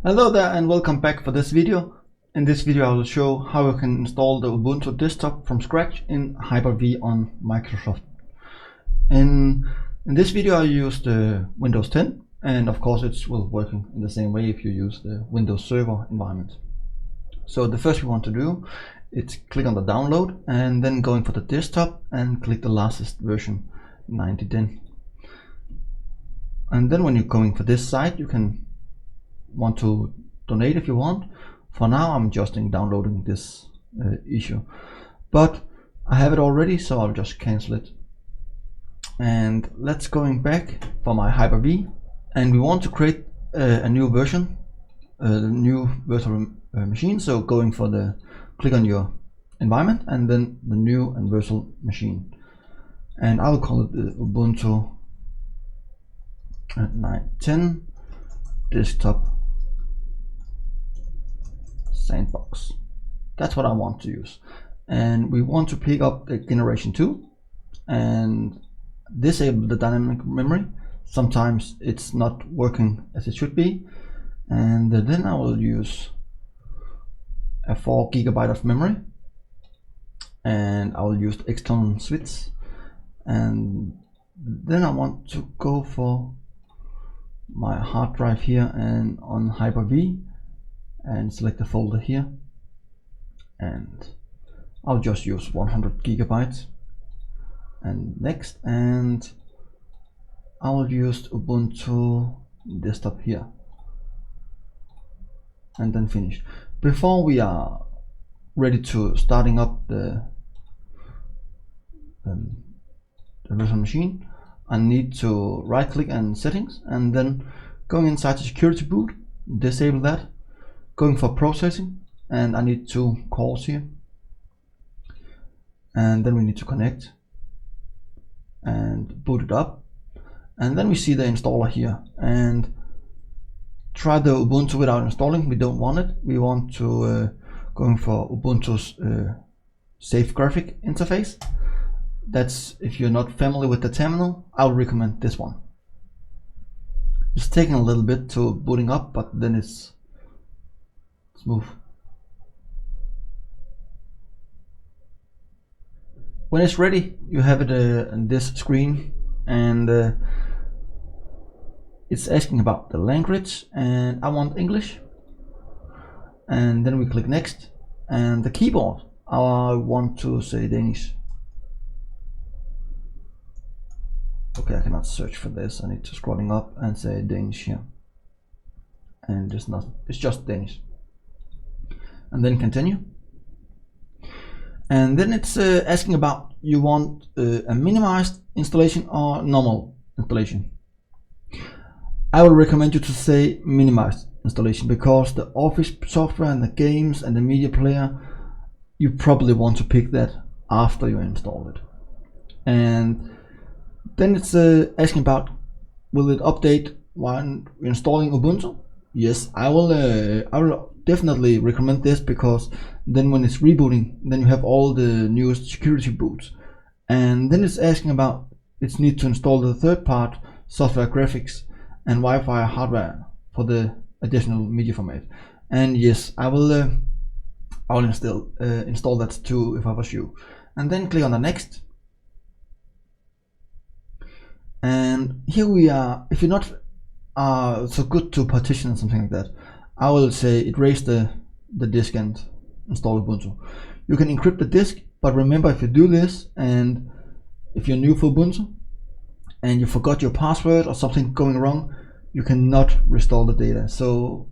Hello there and welcome back for this video. In this video I will show how you can install the Ubuntu Desktop from scratch in Hyper-V on Microsoft. In this video I used Windows 10, and of course it's working in the same way if you use the Windows Server environment. So the first we want to do is click on the download and then going for the desktop and click the latest version 9010. And then when you're going for this site you can want to donate if you want. For now I'm just downloading this issue, but I have it already, so I'll just cancel it. And let's going back for my Hyper-V, and we want to create a new version, new virtual machine. So going for the click on your environment and then the new and virtual machine, and I'll call it the Ubuntu 9.10 desktop sandbox. That's what I want to use, and we want to pick up the generation 2 and disable the dynamic memory. Sometimes it's not working as it should be, and then I will use a 4 GB of memory, and I will use the external switch, and then I want to go for my hard drive here and on Hyper-V and select the folder here, and I'll just use 100 GB and next, and I will use Ubuntu Desktop here and then finish. Before we are ready to starting up the virtual machine, I need to right click and settings, and then going inside the security boot, disable that, going for processing, and I need 2 cores here, and then we need to connect and boot it up, and then we see the installer here, and try the Ubuntu without installing. We don't want it. We want to going for Ubuntu's safe graphic interface. That's, if you're not familiar with the terminal, I would recommend this one. It's taking a little bit to booting up, but then it's smooth. When it's ready, you have it on this screen, and it's asking about the language, and I want English, and then we click next, and the keyboard, I want to say Danish. Okay, I cannot search for this. I need to scrolling up and say Danish here, and it's just Danish, and then continue. And then it's asking about you want a minimized installation or normal installation. I will recommend you to say minimized installation, because the office software and the games and the media player, you probably want to pick that after you install it. And then it's asking about, will it update when installing Ubuntu? Yes, I will definitely recommend this, because then when it's rebooting, then you have all the newest security boots. And then it's asking about it's need to install the third part software graphics and Wi-Fi hardware for the additional media format. And yes, I will install that too if I was you. And then click on the next. And here we are. If you're not so good to partition or something like that, I will say erase the disk and install Ubuntu. You can encrypt the disk, but remember, if you do this, and if you're new for Ubuntu and you forgot your password or something going wrong, you cannot restore the data. So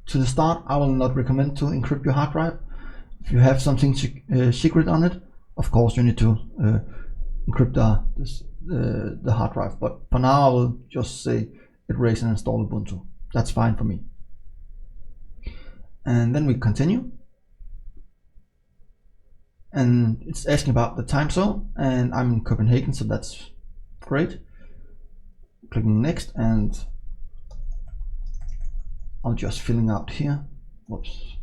to the start, I will not recommend to encrypt your hard drive. If you have something secret on it, of course you need to encrypt the hard drive, but for now I will just say erase and install Ubuntu. That's fine for me. And then we continue, and it's asking about the time zone, and I'm in Copenhagen, so that's great. Clicking next, and I'm just filling out here. Whoops.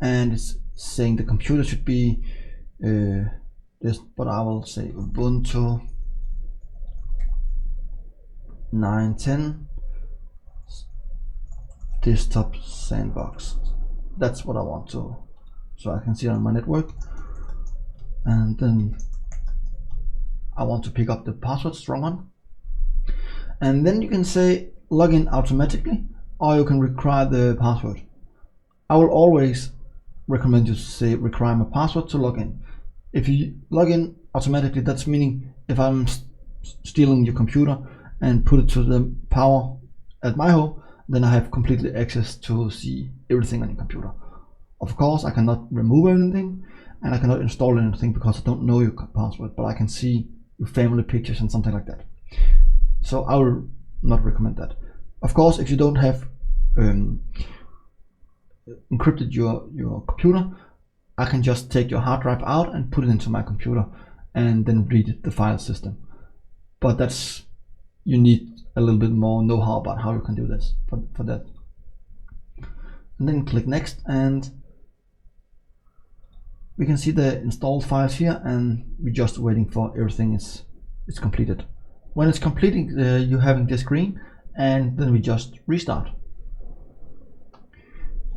And it's saying the computer should be this, but I will say Ubuntu 9.10 Desktop Sandbox. That's what I want to, so I can see it on my network. And then I want to pick up the password, strong one. And then you can say login automatically, or you can require the password. I will always recommend you to say require my password to log in. If you log in automatically, that's meaning if I'm stealing your computer and put it to the power at my home, then I have completely access to see everything on your computer. Of course, I cannot remove anything and I cannot install anything because I don't know your password, but I can see your family pictures and something like that. So I will not recommend that. Of course, if you don't have encrypted your computer, I can just take your hard drive out and put it into my computer and then read the file system. But that's, you need a little bit more know-how about how you can do this for that. And then click next, and we can see the installed files here, and we're just waiting for everything is completed. When it's completing, you're having this screen, and then we just restart.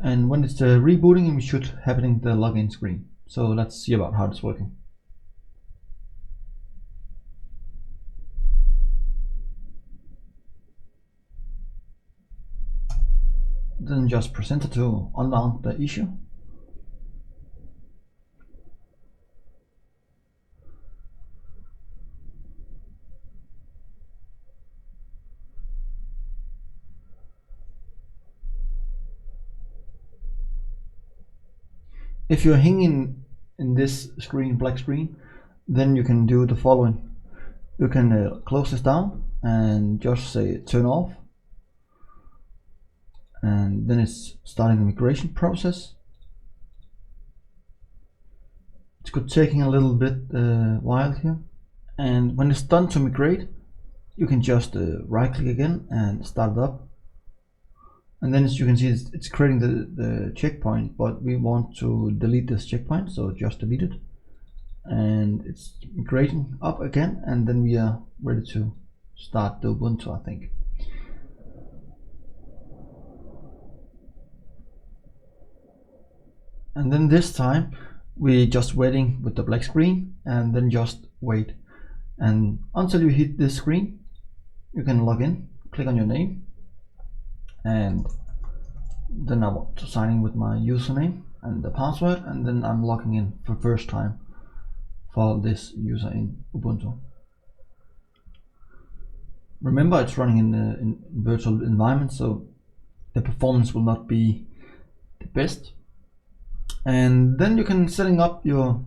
And when it's rebooting, we should having the login screen. So let's see about how it's working. Then just press enter to unmount the issue. If you're hanging in this screen, black screen, then you can do the following. You can close this down and just say turn off, and then it's starting the migration process. It's good taking a little bit while here, and when it's done to migrate, you can just right click again and start it up. And then as you can see, it's creating the checkpoint, but we want to delete this checkpoint, so just delete it. And it's migrating up again, and then we are ready to start the Ubuntu, I think. And then this time we're just waiting with the black screen, and then just wait. And until you hit this screen, you can log in, click on your name, and then I want to sign in with my username and the password, and then I'm logging in for the first time for this user in Ubuntu. Remember, it's running in virtual environment, so the performance will not be the best. And then you can setting up your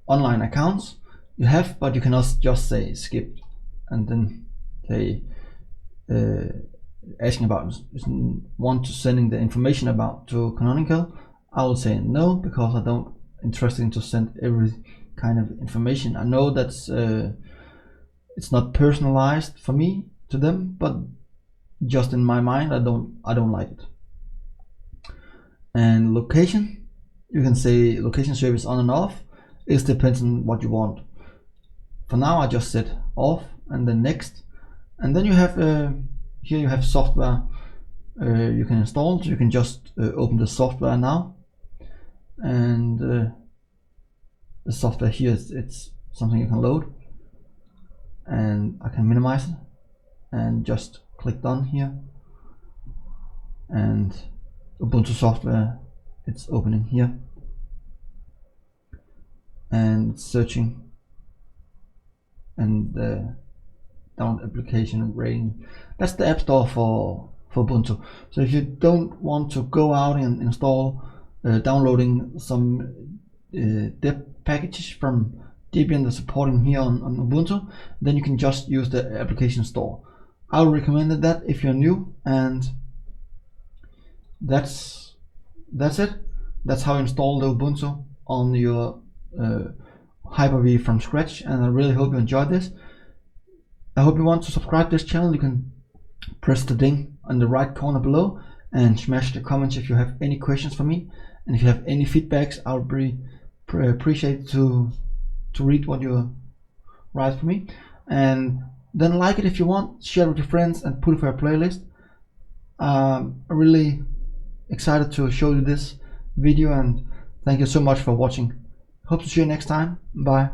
online accounts you have, but you can also just say skip, and then they asking about want to sending the information about to Canonical. I will say no, because I don't interested in to send every kind of information. I know that's it's not personalized for me to them, but just in my mind, I don't like it. And location, you can say location service on and off. It depends on what you want. For now, I just set off, and then next, and then you have here you have software you can install. So you can just open the software now, and the software here it's something you can load, and I can minimize it and just click done here, and Ubuntu software, it's opening here, and it's searching, and download application rating. That's the app store for Ubuntu. So if you don't want to go out and install downloading some deb packages from Debian that's supporting here on Ubuntu, then you can just use the application store. I would recommend that if you're new, and that's it. That's how you install the Ubuntu on your Hyper-V from scratch, and I really hope you enjoyed this. I hope you want to subscribe to this channel. You can press the ding on the right corner below and smash the comments if you have any questions for me, and if you have any feedbacks, I would be appreciate to read what you write for me. And then like it if you want, share it with your friends, and put it for a playlist. I'm really excited to show you this video, and thank you so much for watching. Hope to see you next time. Bye.